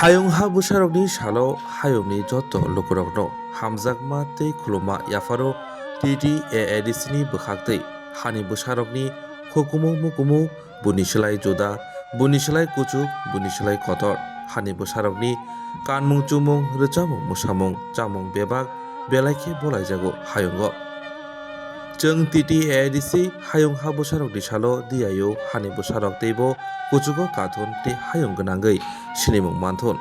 Hayung ha busharokni salo hayungni joto lukurokno hamjakma tei khuluma Yapharo Ttaadc ni Bwkhaktwi hani busharokni hukumu mukumu buni slai juda buni slai kuchuk buni slai kotor hani busharokni kanmung chumung rwchamung musamung chamung bebak belai khe bolaijago hayungo. Chung Ttaadc hayung ha busharokni salo diayo hani busharok teibo kuchugo kathun tei hayung gwnangwi sinimung manthun.